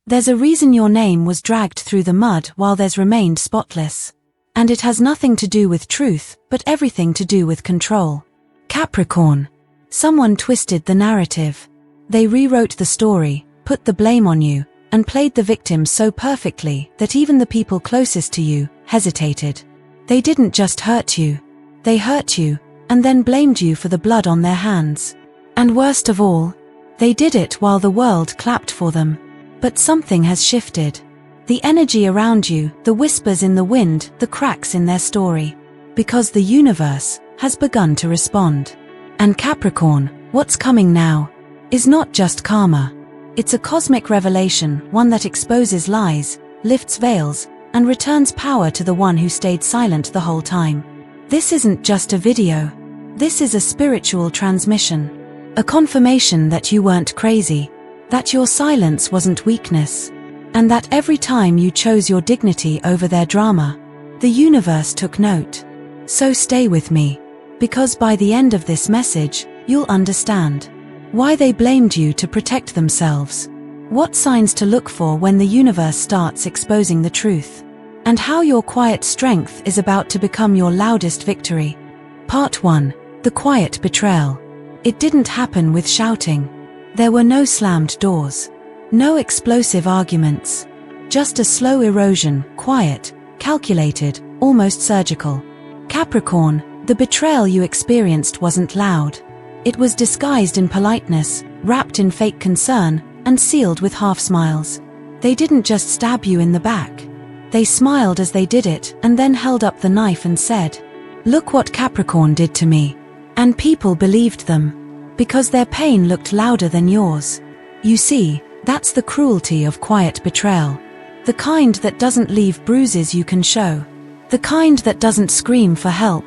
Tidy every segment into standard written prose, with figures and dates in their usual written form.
There's a reason your name was dragged through the mud while theirs remained spotless. And it has nothing to do with truth, but everything to do with control. Capricorn. Someone twisted the narrative. They rewrote the story, put the blame on you, and played the victim so perfectly that even the people closest to you hesitated. They didn't just hurt you. They hurt you, and then blamed you for the blood on their hands. And worst of all, they did it while the world clapped for them. But something has shifted. The energy around you, the whispers in the wind, the cracks in their story. Because the universe has begun to respond. And Capricorn, what's coming now, is not just karma. It's a cosmic revelation, one that exposes lies, lifts veils, and returns power to the one who stayed silent the whole time. This isn't just a video. This is a spiritual transmission. A confirmation that you weren't crazy, that your silence wasn't weakness, and that every time you chose your dignity over their drama, the universe took note. So stay with me, because by the end of this message, you'll understand why they blamed you to protect themselves, what signs to look for when the universe starts exposing the truth, and how your quiet strength is about to become your loudest victory. Part 1. The Quiet Betrayal. It didn't happen with shouting. There were no slammed doors. No explosive arguments. Just a slow erosion, quiet, calculated, almost surgical. Capricorn, the betrayal you experienced wasn't loud. It was disguised in politeness, wrapped in fake concern, and sealed with half-smiles. They didn't just stab you in the back. They smiled as they did it and then held up the knife and said, "Look what Capricorn did to me." And people believed them, because their pain looked louder than yours. You see, that's the cruelty of quiet betrayal. The kind that doesn't leave bruises you can show. The kind that doesn't scream for help.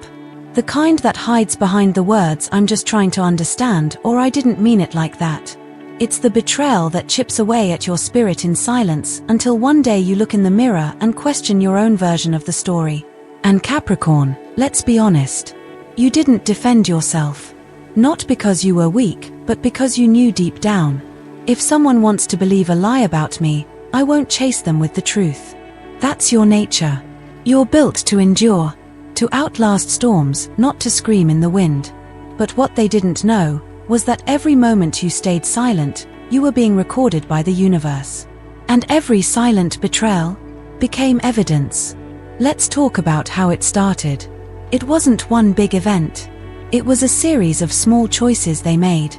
The kind that hides behind the words "I'm just trying to understand" or "I didn't mean it like that." It's the betrayal that chips away at your spirit in silence until one day you look in the mirror and question your own version of the story. And Capricorn, let's be honest. You didn't defend yourself. Not because you were weak, but because you knew deep down, if someone wants to believe a lie about me, I won't chase them with the truth. That's your nature. You're built to endure, to outlast storms, not to scream in the wind. But what they didn't know was that every moment you stayed silent, you were being recorded by the universe. And every silent betrayal became evidence. Let's talk about how it started. It wasn't one big event. It was a series of small choices they made.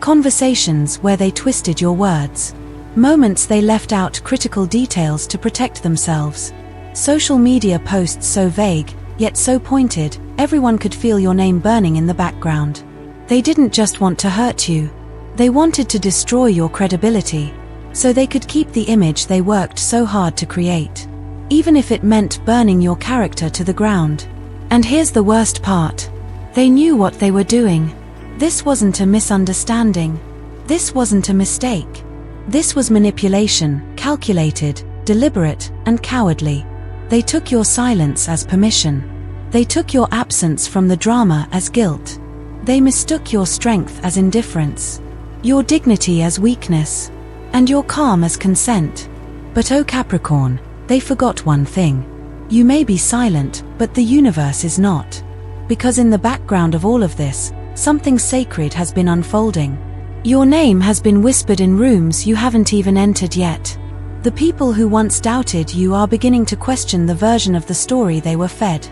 Conversations where they twisted your words. Moments they left out critical details to protect themselves. Social media posts so vague, yet so pointed, everyone could feel your name burning in the background. They didn't just want to hurt you. They wanted to destroy your credibility, so they could keep the image they worked so hard to create, even if it meant burning your character to the ground. And here's the worst part. They knew what they were doing. This wasn't a misunderstanding. This wasn't a mistake. This was manipulation, calculated, deliberate, and cowardly. They took your silence as permission. They took your absence from the drama as guilt. They mistook your strength as indifference, your dignity as weakness, and your calm as consent. But oh Capricorn, they forgot one thing. You may be silent, but the universe is not. Because in the background of all of this, something sacred has been unfolding. Your name has been whispered in rooms you haven't even entered yet. The people who once doubted you are beginning to question the version of the story they were fed.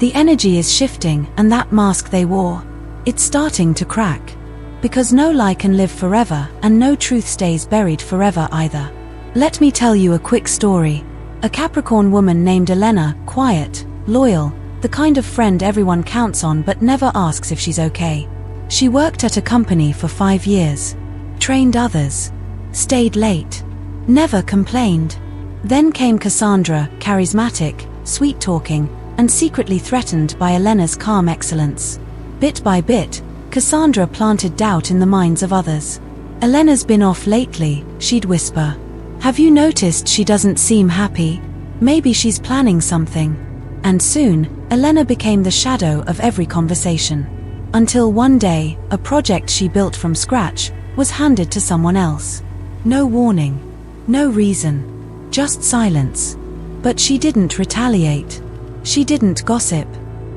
The energy is shifting, and that mask they wore, it's starting to crack. Because no lie can live forever, and no truth stays buried forever either. Let me tell you a quick story. A Capricorn woman named Elena, quiet, loyal, the kind of friend everyone counts on but never asks if she's okay. She worked at a company for 5 years, trained others, stayed late, never complained. Then came Cassandra, charismatic, sweet-talking, and secretly threatened by Elena's calm excellence. Bit by bit, Cassandra planted doubt in the minds of others. "Elena's been off lately," she'd whisper. "Have you noticed she doesn't seem happy? Maybe she's planning something." And soon, Elena became the shadow of every conversation. Until one day, a project she built from scratch was handed to someone else. No warning. No reason. Just silence. But she didn't retaliate. She didn't gossip.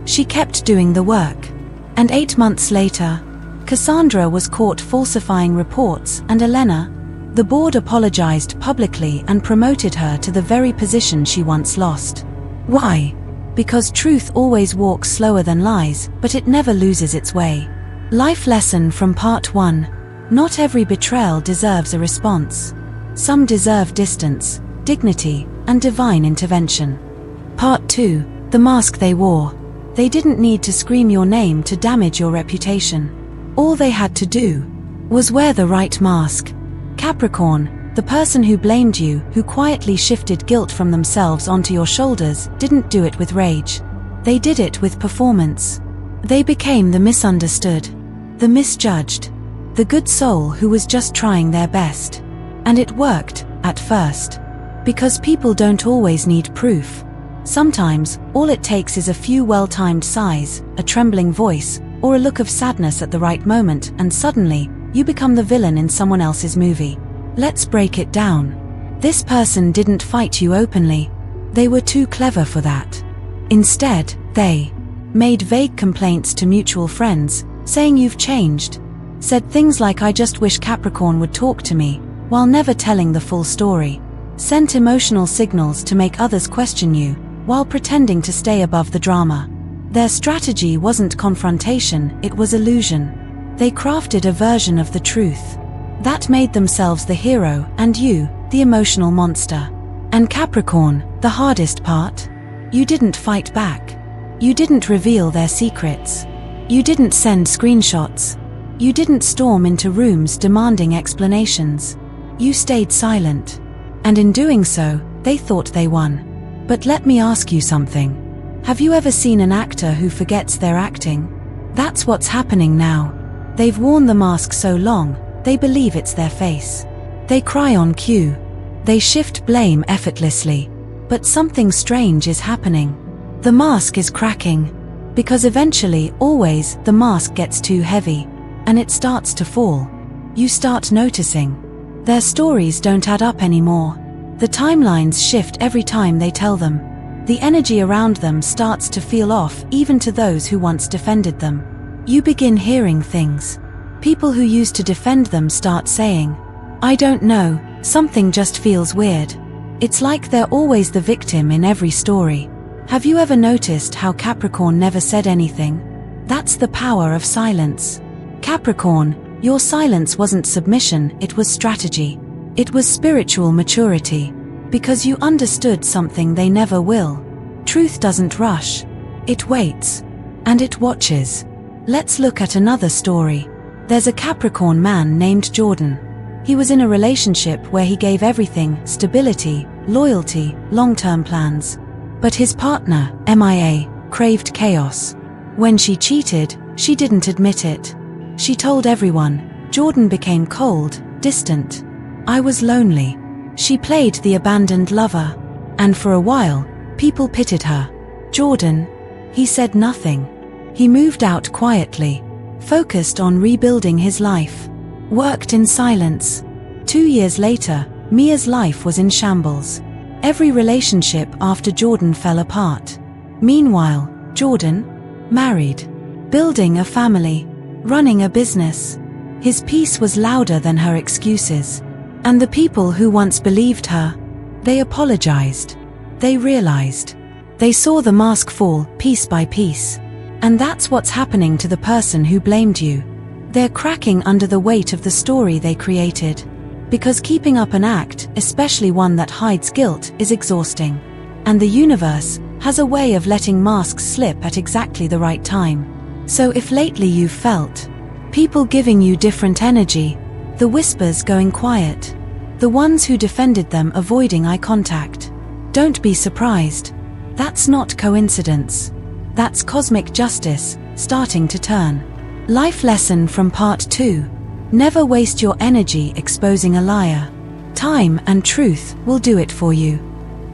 She kept doing the work. And 8 months later, Cassandra was caught falsifying reports, and Elena, the board, apologized publicly and promoted her to the very position she once lost. Why? Because truth always walks slower than lies, but it never loses its way. Life lesson from Part 1. Not every betrayal deserves a response. Some deserve distance, dignity, and divine intervention. Part 2. The mask they wore. They didn't need to scream your name to damage your reputation. All they had to do was wear the right mask. Capricorn, the person who blamed you, who quietly shifted guilt from themselves onto your shoulders, didn't do it with rage. They did it with performance. They became the misunderstood, the misjudged, the good soul who was just trying their best. And it worked, at first. Because people don't always need proof. Sometimes, all it takes is a few well-timed sighs, a trembling voice, or a look of sadness at the right moment, and suddenly, you become the villain in someone else's movie. Let's break it down. This person didn't fight you openly. They were too clever for that. Instead, they made vague complaints to mutual friends, saying you've changed. Said things like, "I just wish Capricorn would talk to me," while never telling the full story. Sent emotional signals to make others question you, while pretending to stay above the drama. Their strategy wasn't confrontation, it was illusion. They crafted a version of the truth that made themselves the hero and you, the emotional monster. And Capricorn, the hardest part? You didn't fight back. You didn't reveal their secrets. You didn't send screenshots. You didn't storm into rooms demanding explanations. You stayed silent. And in doing so, they thought they won. But let me ask you something. Have you ever seen an actor who forgets they're acting? That's what's happening now. They've worn the mask so long, they believe it's their face. They cry on cue. They shift blame effortlessly. But something strange is happening. The mask is cracking. Because eventually, always, the mask gets too heavy. And it starts to fall. You start noticing. Their stories don't add up anymore. The timelines shift every time they tell them. The energy around them starts to feel off, even to those who once defended them. You begin hearing things. People who used to defend them start saying, "I don't know, something just feels weird." It's like they're always the victim in every story. Have you ever noticed how Capricorn never said anything? That's the power of silence. Capricorn, your silence wasn't submission, it was strategy. It was spiritual maturity. Because you understood something they never will. Truth doesn't rush. It waits. And it watches. Let's look at another story. There's a Capricorn man named Jordan. He was in a relationship where he gave everything: stability, loyalty, long-term plans. But his partner, MIA, craved chaos. When she cheated, she didn't admit it. She told everyone. Jordan became cold, distant. "I was lonely." She played the abandoned lover. And for a while, people pitied her. Jordan, he said nothing. He moved out quietly, focused on rebuilding his life, worked in silence. 2 years later, Mia's life was in shambles. Every relationship after Jordan fell apart. Meanwhile, Jordan, married, building a family, running a business. His peace was louder than her excuses. And the people who once believed her, they apologized. They realized. They saw the mask fall, piece by piece. And that's what's happening to the person who blamed you. They're cracking under the weight of the story they created. Because keeping up an act, especially one that hides guilt, is exhausting. And the universe has a way of letting masks slip at exactly the right time. So if lately you've felt people giving you different energy, the whispers going quiet, the ones who defended them avoiding eye contact, don't be surprised. That's not coincidence. That's cosmic justice starting to turn. Life lesson from Part 2. Never waste your energy exposing a liar. Time and truth will do it for you.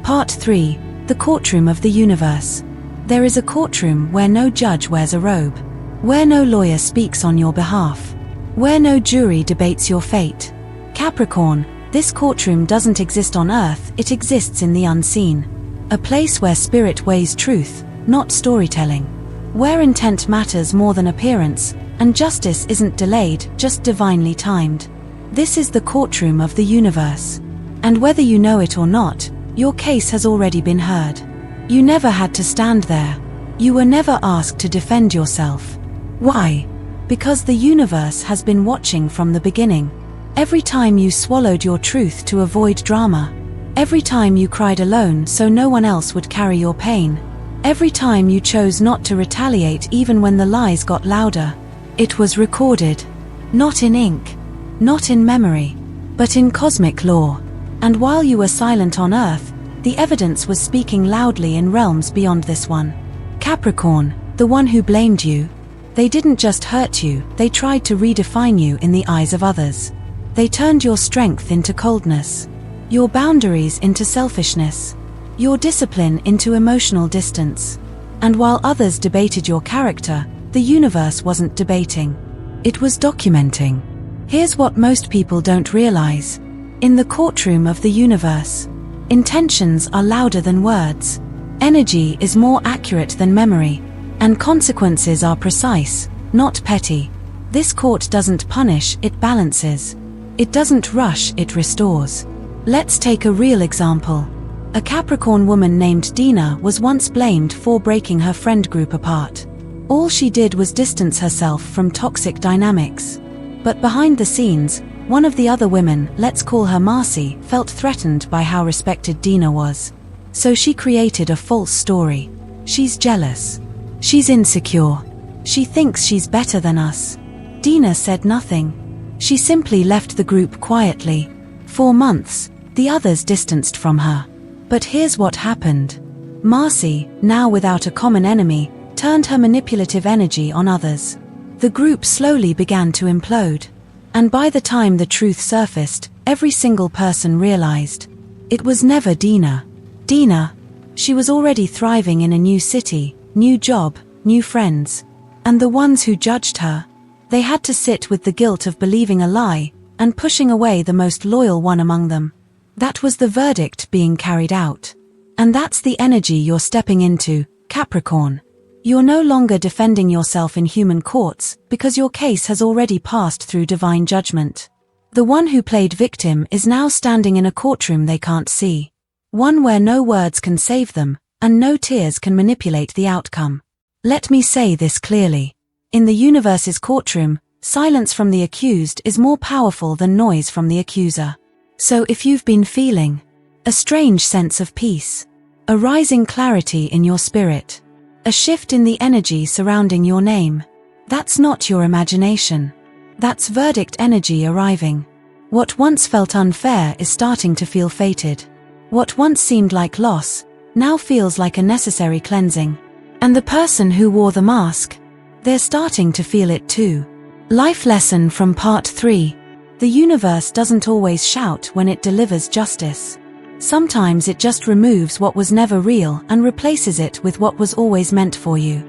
Part 3. The courtroom of the universe. There is a courtroom where no judge wears a robe, where no lawyer speaks on your behalf, where no jury debates your fate. Capricorn, This courtroom doesn't exist on Earth, it exists in the unseen. A place where spirit weighs truth, not storytelling. Where intent matters more than appearance, and justice isn't delayed, just divinely timed. This is the courtroom of the universe. And whether you know it or not, your case has already been heard. You never had to stand there. You were never asked to defend yourself. Why? Because the universe has been watching from the beginning. Every time you swallowed your truth to avoid drama. Every time you cried alone so no one else would carry your pain. Every time you chose not to retaliate even when the lies got louder. It was recorded. Not in ink. Not in memory. But in cosmic law. And while you were silent on Earth, the evidence was speaking loudly in realms beyond this one. Capricorn, the one who blamed you. They didn't just hurt you, they tried to redefine you in the eyes of others. They turned your strength into coldness. Your boundaries into selfishness. Your discipline into emotional distance. And while others debated your character, the universe wasn't debating. It was documenting. Here's what most people don't realize. In the courtroom of the universe, intentions are louder than words. Energy is more accurate than memory. And consequences are precise, not petty. This court doesn't punish, it balances. It doesn't rush, it restores. Let's take a real example. A Capricorn woman named Dina was once blamed for breaking her friend group apart. All she did was distance herself from toxic dynamics. But behind the scenes, one of the other women, let's call her Marcy, felt threatened by how respected Dina was. So she created a false story. She's jealous. She's insecure. She thinks she's better than us. Dina said nothing. She simply left the group quietly. For months, the others distanced from her. But here's what happened. Marcy, now without a common enemy, turned her manipulative energy on others. The group slowly began to implode. And by the time the truth surfaced, every single person realized. It was never Dina. Dina. She was already thriving in a new city, new job, new friends. And the ones who judged her, they had to sit with the guilt of believing a lie, and pushing away the most loyal one among them. That was the verdict being carried out. And that's the energy you're stepping into, Capricorn. You're no longer defending yourself in human courts, because your case has already passed through divine judgment. The one who played victim is now standing in a courtroom they can't see. One where no words can save them, and no tears can manipulate the outcome. Let me say this clearly. In the universe's courtroom, silence from the accused is more powerful than noise from the accuser. So if you've been feeling a strange sense of peace, a rising clarity in your spirit, a shift in the energy surrounding your name, that's not your imagination. That's verdict energy arriving. What once felt unfair is starting to feel fated. What once seemed like loss, now feels like a necessary cleansing. And the person who wore the mask, they're starting to feel it too. Life lesson from part 3. The universe doesn't always shout when it delivers justice. Sometimes it just removes what was never real and replaces it with what was always meant for you.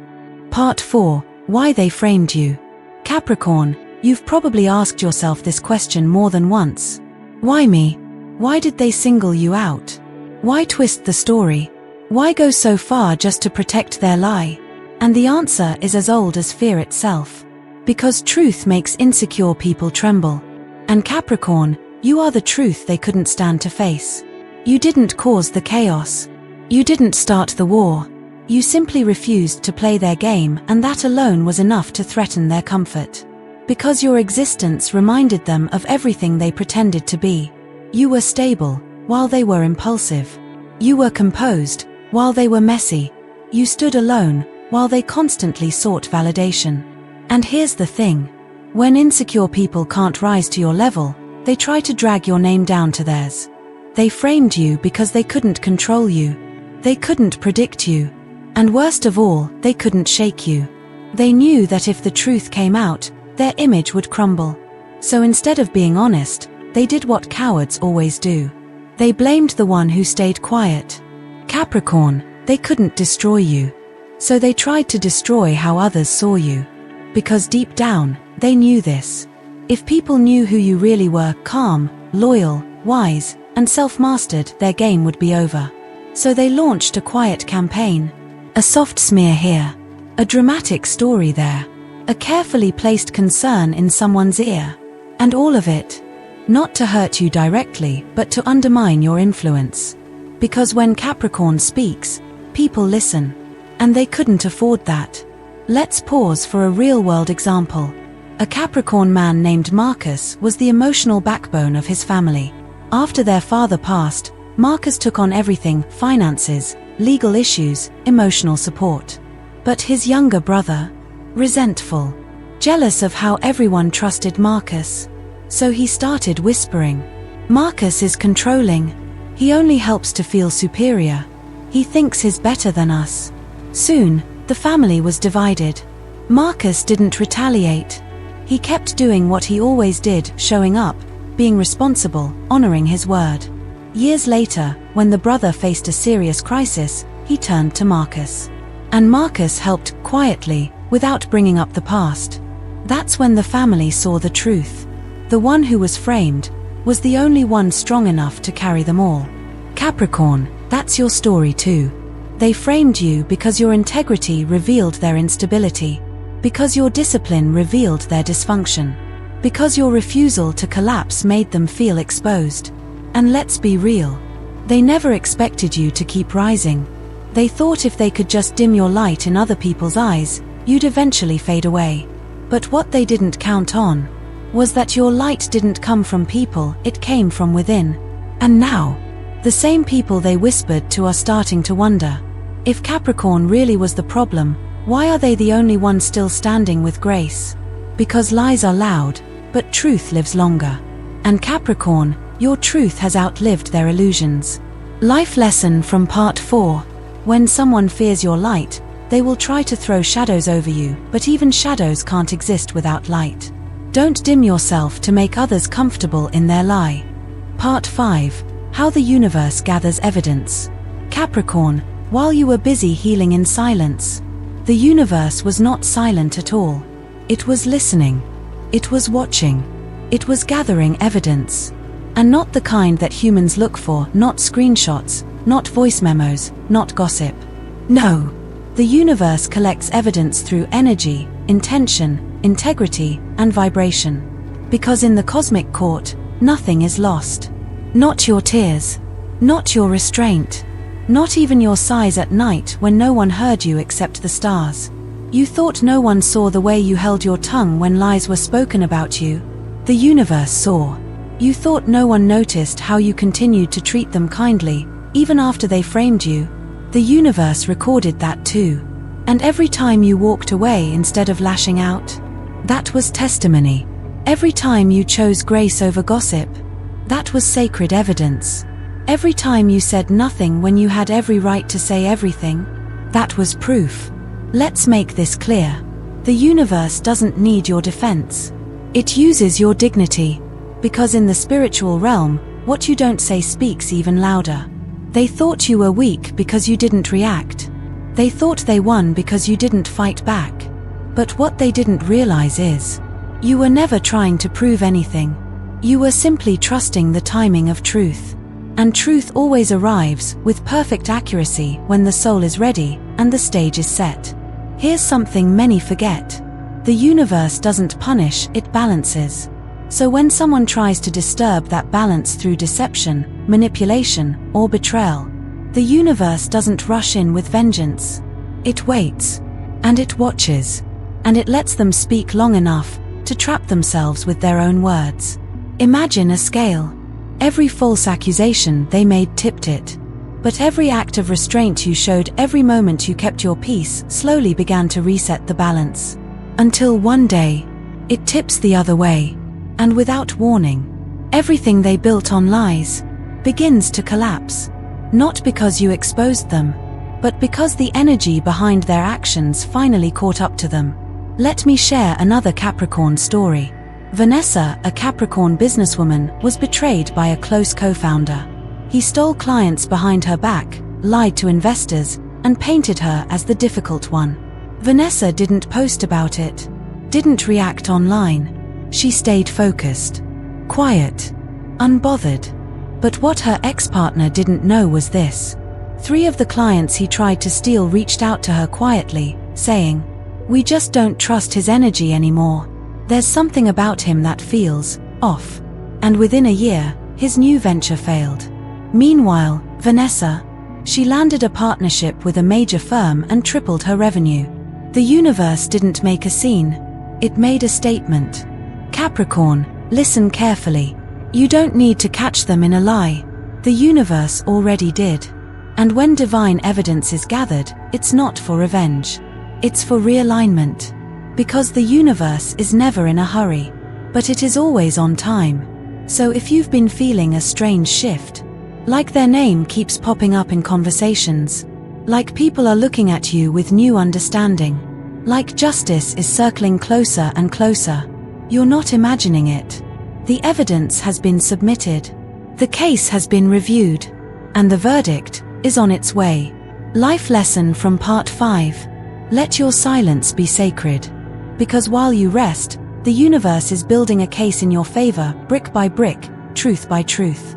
Part 4. Why they framed you. Capricorn, you've probably asked yourself this question more than once. Why me? Why did they single you out? Why twist the story? Why go so far just to protect their lie? And the answer is as old as fear itself. Because truth makes insecure people tremble. And Capricorn, you are the truth they couldn't stand to face. You didn't cause the chaos. You didn't start the war. You simply refused to play their game, and that alone was enough to threaten their comfort. Because your existence reminded them of everything they pretended to be. You were stable, while they were impulsive. You were composed, while they were messy. You stood alone, while they constantly sought validation. And here's the thing. When insecure people can't rise to your level, they try to drag your name down to theirs. They framed you because they couldn't control you. They couldn't predict you. And worst of all, they couldn't shake you. They knew that if the truth came out, their image would crumble. So instead of being honest, they did what cowards always do. They blamed the one who stayed quiet. Capricorn, they couldn't destroy you. So they tried to destroy how others saw you. Because deep down, they knew this. If people knew who you really were, calm, loyal, wise, and self-mastered, their game would be over. So they launched a quiet campaign. A soft smear here. A dramatic story there. A carefully placed concern in someone's ear. And all of it, not to hurt you directly, but to undermine your influence. Because when Capricorn speaks, people listen. And they couldn't afford that. Let's pause for a real-world example. A Capricorn man named Marcus was the emotional backbone of his family. After their father passed, Marcus took on everything: finances, legal issues, emotional support. But his younger brother, resentful, jealous of how everyone trusted Marcus. So he started whispering. Marcus is controlling. He only helps to feel superior. He thinks he's better than us. Soon, the family was divided. Marcus didn't retaliate. He kept doing what he always did, showing up, being responsible, honoring his word. Years later, when the brother faced a serious crisis, he turned to Marcus. And Marcus helped quietly, without bringing up the past. That's when the family saw the truth. The one who was framed was the only one strong enough to carry them all. Capricorn, that's your story too. They framed you because your integrity revealed their instability, because your discipline revealed their dysfunction, because your refusal to collapse made them feel exposed. And let's be real, they never expected you to keep rising. They thought if they could just dim your light in other people's eyes, you'd eventually fade away. But what they didn't count on was that your light didn't come from people, it came from within. And now, the same people they whispered to are starting to wonder, if Capricorn really was the problem, why are they the only ones still standing with grace? Because lies are loud, but truth lives longer. And Capricorn, your truth has outlived their illusions. Life lesson from part 4. When someone fears your light, they will try to throw shadows over you, but even shadows can't exist without light. Don't dim yourself to make others comfortable in their lie. Part 5. How the universe gathers evidence. Capricorn, while you were busy healing in silence, the universe was not silent at all. It was listening. It was watching. It was gathering evidence. And not the kind that humans look for, not screenshots, not voice memos, not gossip. No. The universe collects evidence through energy, intention, integrity, and vibration. Because in the cosmic court, nothing is lost. Not your tears. Not your restraint. Not even your sighs at night when no one heard you except the stars. You thought no one saw the way you held your tongue when lies were spoken about you. The universe saw. You thought no one noticed how you continued to treat them kindly, even after they framed you. The universe recorded that too. And every time you walked away instead of lashing out, that was testimony. Every time you chose grace over gossip, that was sacred evidence. Every time you said nothing when you had every right to say everything, that was proof. Let's make this clear. The universe doesn't need your defense. It uses your dignity. Because in the spiritual realm, what you don't say speaks even louder. They thought you were weak because you didn't react. They thought they won because you didn't fight back. But what they didn't realize is, you were never trying to prove anything. You were simply trusting the timing of truth. And truth always arrives with perfect accuracy when the soul is ready and the stage is set. Here's something many forget. The universe doesn't punish, it balances. So when someone tries to disturb that balance through deception, manipulation, or betrayal, the universe doesn't rush in with vengeance. It waits. And it watches. And it lets them speak long enough to trap themselves with their own words. Imagine a scale. Every false accusation they made tipped it. But every act of restraint you showed, every moment you kept your peace, slowly began to reset the balance. Until one day, it tips the other way. And without warning, everything they built on lies begins to collapse. Not because you exposed them, but because the energy behind their actions finally caught up to them. Let me share another Capricorn story. Vanessa, a Capricorn businesswoman, was betrayed by a close co-founder. He stole clients behind her back, lied to investors, and painted her as the difficult one. Vanessa didn't post about it, didn't react online. She stayed focused, quiet, unbothered. But what her ex-partner didn't know was this. 3 of the clients he tried to steal reached out to her quietly, saying, "We just don't trust his energy anymore. There's something about him that feels off." And within a year, his new venture failed. Meanwhile, Vanessa, she landed a partnership with a major firm and tripled her revenue. The universe didn't make a scene. It made a statement. Capricorn, listen carefully. You don't need to catch them in a lie. The universe already did. And when divine evidence is gathered, it's not for revenge. It's for realignment. Because the universe is never in a hurry. But it is always on time. So if you've been feeling a strange shift, like their name keeps popping up in conversations, like people are looking at you with new understanding, like justice is circling closer and closer, you're not imagining it. The evidence has been submitted. The case has been reviewed. And the verdict is on its way. Life lesson from part 5. Let your silence be sacred. Because while you rest, the universe is building a case in your favor, brick by brick, truth by truth.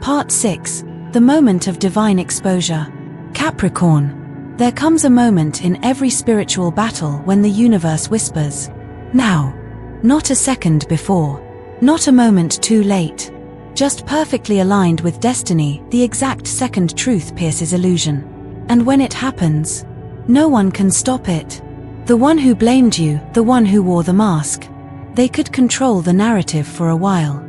Part 6. The moment of divine exposure. Capricorn. There comes a moment in every spiritual battle when the universe whispers, "Now." Not a second before. Not a moment too late. Just perfectly aligned with destiny, the exact second truth pierces illusion. And when it happens, no one can stop it. The one who blamed you, the one who wore the mask. They could control the narrative for a while.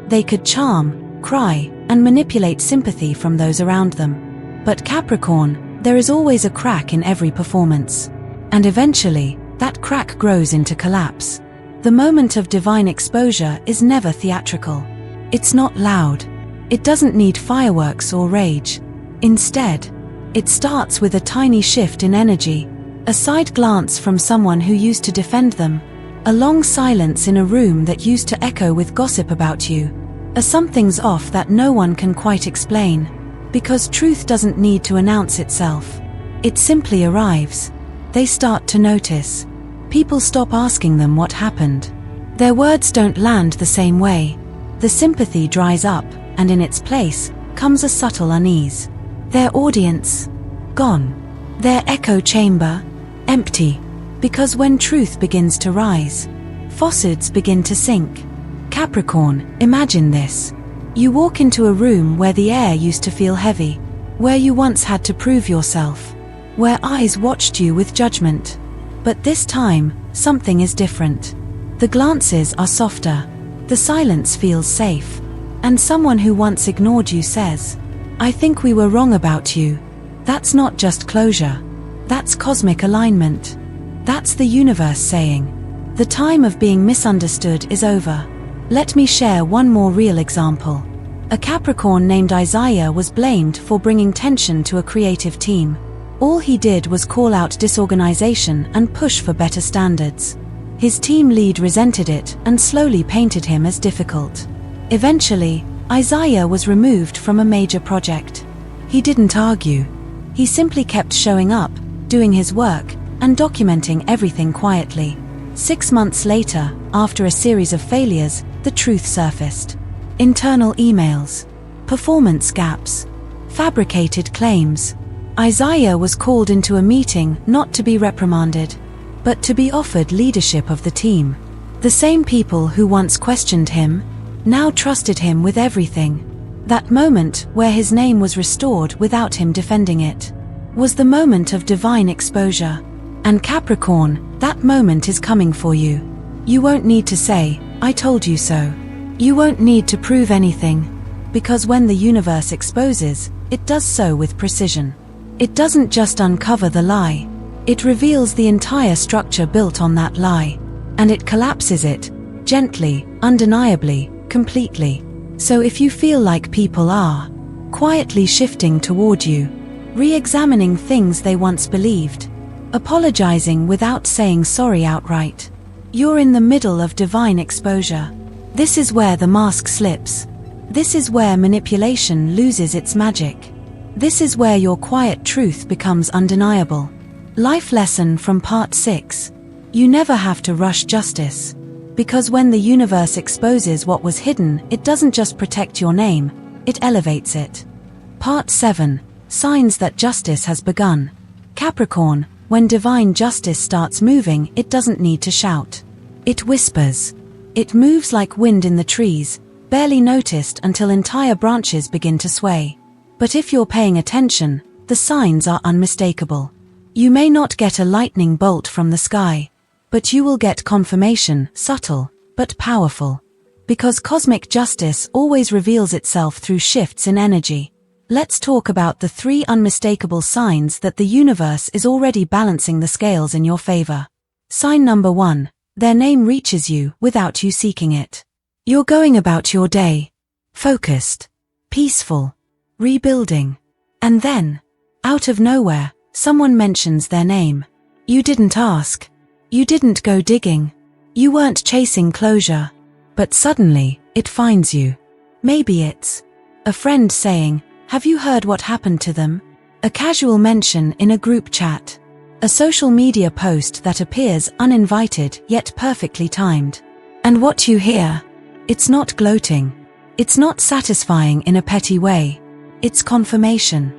They could charm, cry, and manipulate sympathy from those around them. But Capricorn, there is always a crack in every performance. And eventually, that crack grows into collapse. The moment of divine exposure is never theatrical. It's not loud. It doesn't need fireworks or rage. Instead, it starts with a tiny shift in energy, a side glance from someone who used to defend them, a long silence in a room that used to echo with gossip about you, a something's off that no one can quite explain. Because truth doesn't need to announce itself. It simply arrives. They start to notice. People stop asking them what happened. Their words don't land the same way. The sympathy dries up, and in its place comes a subtle unease. Their audience, gone. Their echo chamber, empty. Because when truth begins to rise, falsehoods begin to sink. Capricorn, imagine this. You walk into a room where the air used to feel heavy, where you once had to prove yourself, where eyes watched you with judgment. But this time, something is different. The glances are softer. The silence feels safe. And someone who once ignored you says, "I think we were wrong about you." That's not just closure. That's cosmic alignment. That's the universe saying, the time of being misunderstood is over. Let me share one more real example. A Capricorn named Isaiah was blamed for bringing tension to a creative team. All he did was call out disorganization and push for better standards. His team lead resented it and slowly painted him as difficult. Eventually, Isaiah was removed from a major project. He didn't argue. He simply kept showing up, doing his work, and documenting everything quietly. 6 months later, after a series of failures, the truth surfaced. Internal emails, performance gaps, fabricated claims. Isaiah was called into a meeting not to be reprimanded, but to be offered leadership of the team. The same people who once questioned him, now trusted him with everything. That moment, where his name was restored without him defending it, was the moment of divine exposure. And Capricorn, that moment is coming for you. You won't need to say, "I told you so." You won't need to prove anything. Because when the universe exposes, it does so with precision. It doesn't just uncover the lie. It reveals the entire structure built on that lie. And it collapses it, gently, undeniably, completely. So if you feel like people are quietly shifting toward you, re-examining things they once believed, apologizing without saying sorry outright, you're in the middle of divine exposure. This is where the mask slips. This is where manipulation loses its magic. This is where your quiet truth becomes undeniable. Life lesson from part 6. You never have to rush justice. Because when the universe exposes what was hidden, it doesn't just protect your name, it elevates it. Part 7. Signs that justice has begun. Capricorn, when divine justice starts moving, it doesn't need to shout. It whispers. It moves like wind in the trees, barely noticed until entire branches begin to sway. But if you're paying attention, the signs are unmistakable. You may not get a lightning bolt from the sky, but you will get confirmation, subtle, but powerful. Because cosmic justice always reveals itself through shifts in energy. Let's talk about the 3 unmistakable signs that the universe is already balancing the scales in your favor. Sign number 1. Their name reaches you without you seeking it. You're going about your day, focused, peaceful, rebuilding. And then, out of nowhere, someone mentions their name. You didn't ask. You didn't go digging. You weren't chasing closure. But suddenly, it finds you. Maybe it's a friend saying, "Have you heard what happened to them?" A casual mention in a group chat. A social media post that appears uninvited yet perfectly timed. And what you hear, it's not gloating. It's not satisfying in a petty way. It's confirmation.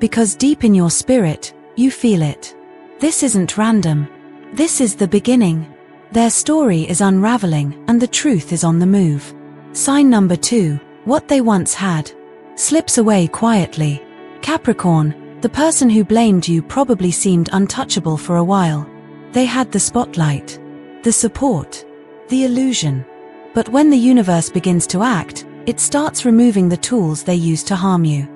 Because deep in your spirit, you feel it. This isn't random. This is the beginning. Their story is unraveling and the truth is on the move. Sign number 2. What they once had slips away quietly. Capricorn, the person who blamed you probably seemed untouchable for a while. They had the spotlight, the support, the illusion. But when the universe begins to act, it starts removing the tools they used to harm you.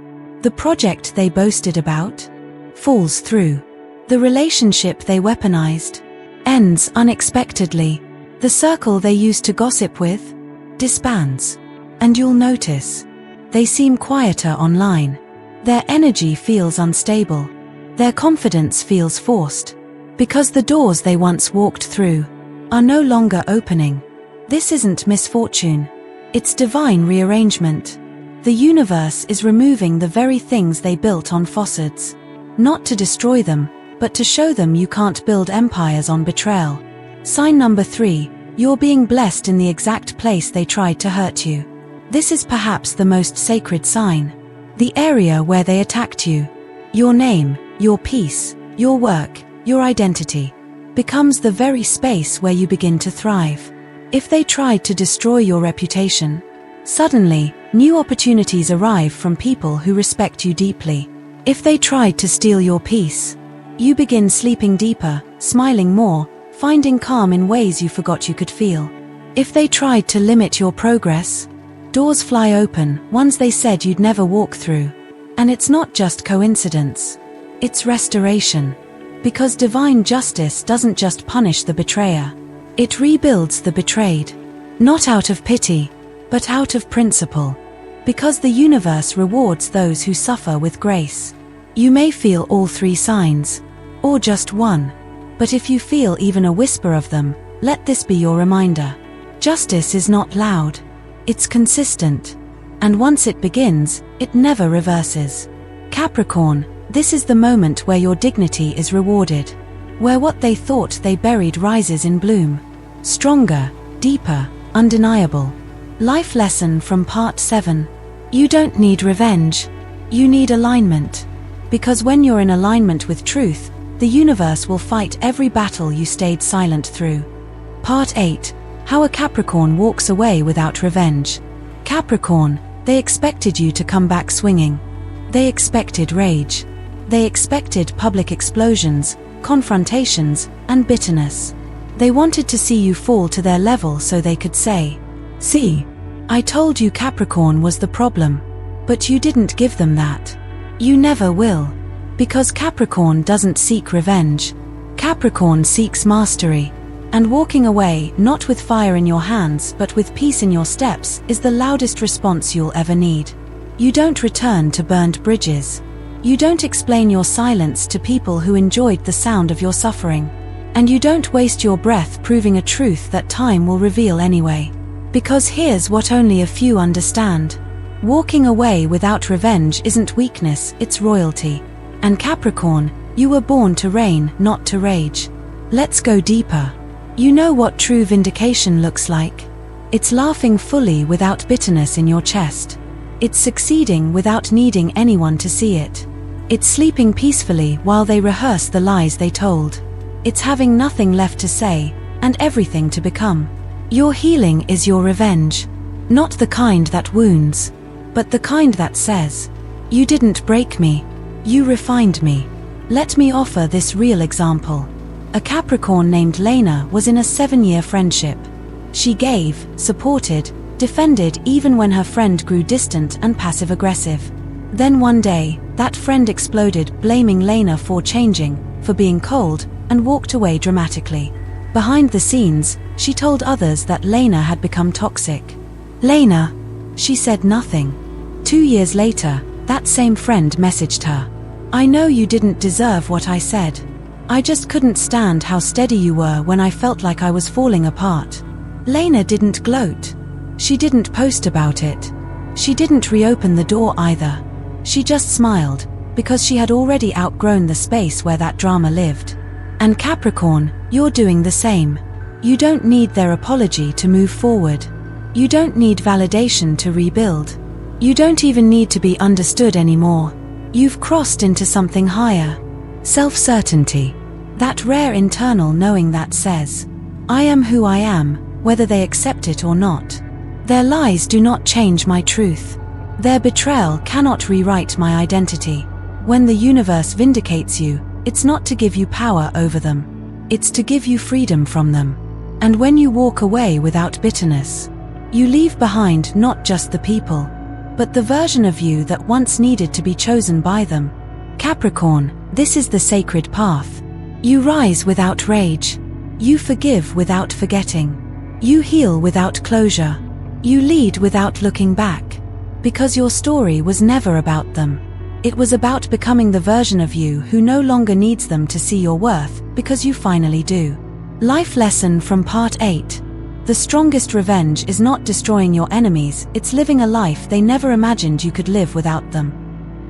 The project they boasted about falls through. The relationship they weaponized ends unexpectedly. The circle they used to gossip with disbands. And you'll notice, they seem quieter online. Their energy feels unstable. Their confidence feels forced. Because the doors they once walked through are no longer opening. This isn't misfortune. It's divine rearrangement. The universe is removing the very things they built on facades. Not to destroy them, but to show them you can't build empires on betrayal. Sign number 3. You're being blessed in the exact place they tried to hurt you. This is perhaps the most sacred sign. The area where they attacked you. Your name, your peace, your work, your identity becomes the very space where you begin to thrive. If they tried to destroy your reputation, suddenly, new opportunities arrive from people who respect you deeply. If they tried to steal your peace, you begin sleeping deeper, smiling more, finding calm in ways you forgot you could feel. If they tried to limit your progress, doors fly open, ones they said you'd never walk through. And it's not just coincidence. It's restoration. Because divine justice doesn't just punish the betrayer. It rebuilds the betrayed. Not out of pity, but out of principle. Because the universe rewards those who suffer with grace. You may feel all 3 signs, or just one. But if you feel even a whisper of them, let this be your reminder. Justice is not loud. It's consistent. And once it begins, it never reverses. Capricorn, this is the moment where your dignity is rewarded. Where what they thought they buried rises in bloom. Stronger, deeper, undeniable. Life lesson from part 7. You don't need revenge. You need alignment. Because when you're in alignment with truth, the universe will fight every battle you stayed silent through. Part 8. How a Capricorn walks away without revenge. Capricorn, they expected you to come back swinging. They expected rage. They expected public explosions, confrontations, and bitterness. They wanted to see you fall to their level so they could say, "See, I told you Capricorn was the problem." But you didn't give them that. You never will. Because Capricorn doesn't seek revenge. Capricorn seeks mastery. And walking away, not with fire in your hands but with peace in your steps, is the loudest response you'll ever need. You don't return to burned bridges. You don't explain your silence to people who enjoyed the sound of your suffering. And you don't waste your breath proving a truth that time will reveal anyway. Because here's what only a few understand. Walking away without revenge isn't weakness, it's royalty. And Capricorn, you were born to reign, not to rage. Let's go deeper. You know what true vindication looks like? It's laughing fully without bitterness in your chest. It's succeeding without needing anyone to see it. It's sleeping peacefully while they rehearse the lies they told. It's having nothing left to say, and everything to become. Your healing is your revenge. Not the kind that wounds, but the kind that says, "You didn't break me. You refined me." Let me offer this real example. A Capricorn named Lena was in a 7-year friendship. She gave, supported, defended even when her friend grew distant and passive-aggressive. Then one day, that friend exploded, blaming Lena for changing, for being cold, and walked away dramatically. Behind the scenes, she told others that Lena had become toxic. "Lena," she said nothing. 2 years later, that same friend messaged her. "I know you didn't deserve what I said. I just couldn't stand how steady you were when I felt like I was falling apart." Lena didn't gloat. She didn't post about it. She didn't reopen the door either. She just smiled, because she had already outgrown the space where that drama lived. And Capricorn, you're doing the same. You don't need their apology to move forward. You don't need validation to rebuild. You don't even need to be understood anymore. You've crossed into something higher. Self-certainty. That rare internal knowing that says, "I am who I am, whether they accept it or not. Their lies do not change my truth. Their betrayal cannot rewrite my identity." When the universe vindicates you, it's not to give you power over them. It's to give you freedom from them. And when you walk away without bitterness, you leave behind not just the people, but the version of you that once needed to be chosen by them. Capricorn, this is the sacred path. You rise without rage. You forgive without forgetting. You heal without closure. You lead without looking back. Because your story was never about them. It was about becoming the version of you who no longer needs them to see your worth, because you finally do. Life lesson from part 8. The strongest revenge is not destroying your enemies, it's living a life they never imagined you could live without them.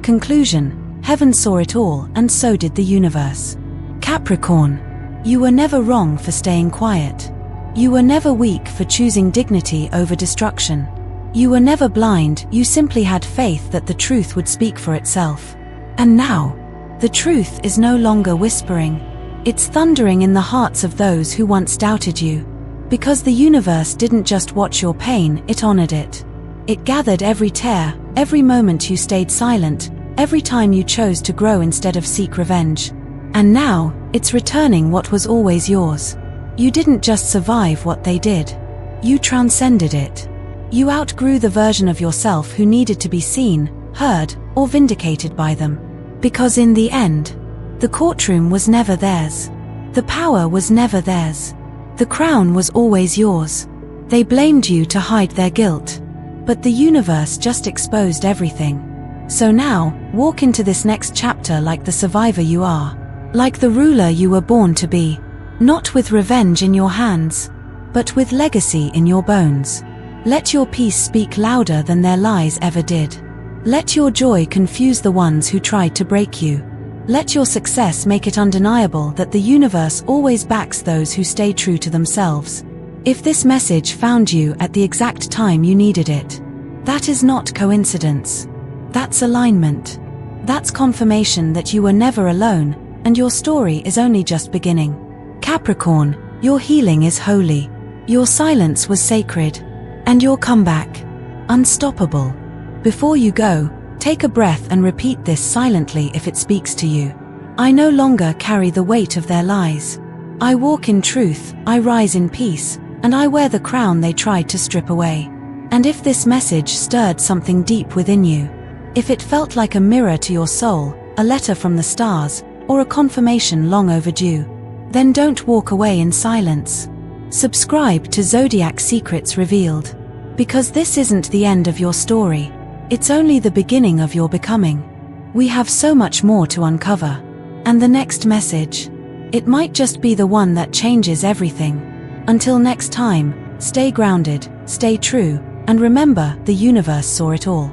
Conclusion. Heaven saw it all, and so did the universe. Capricorn, you were never wrong for staying quiet. You were never weak for choosing dignity over destruction. You were never blind, you simply had faith that the truth would speak for itself. And now, the truth is no longer whispering. It's thundering in the hearts of those who once doubted you. Because the universe didn't just watch your pain, it honored it. It gathered every tear, every moment you stayed silent, every time you chose to grow instead of seek revenge. And now, it's returning what was always yours. You didn't just survive what they did. You transcended it. You outgrew the version of yourself who needed to be seen, heard, or vindicated by them. Because in the end, the courtroom was never theirs. The power was never theirs. The crown was always yours. They blamed you to hide their guilt. But the universe just exposed everything. So now, walk into this next chapter like the survivor you are. Like the ruler you were born to be. Not with revenge in your hands, but with legacy in your bones. Let your peace speak louder than their lies ever did. Let your joy confuse the ones who tried to break you. Let your success make it undeniable that the universe always backs those who stay true to themselves. If this message found you at the exact time you needed it, that is not coincidence. That's alignment. That's confirmation that you were never alone, and your story is only just beginning. Capricorn, your healing is holy. Your silence was sacred. And your comeback, unstoppable. Before you go, take a breath and repeat this silently if it speaks to you. I no longer carry the weight of their lies. I walk in truth, I rise in peace, and I wear the crown they tried to strip away. And if this message stirred something deep within you, if it felt like a mirror to your soul, a letter from the stars, or a confirmation long overdue, then don't walk away in silence. Subscribe to Zodiac Secrets Revealed. Because this isn't the end of your story. It's only the beginning of your becoming. We have so much more to uncover. And the next message, it might just be the one that changes everything. Until next time, stay grounded, stay true, and remember, the universe saw it all.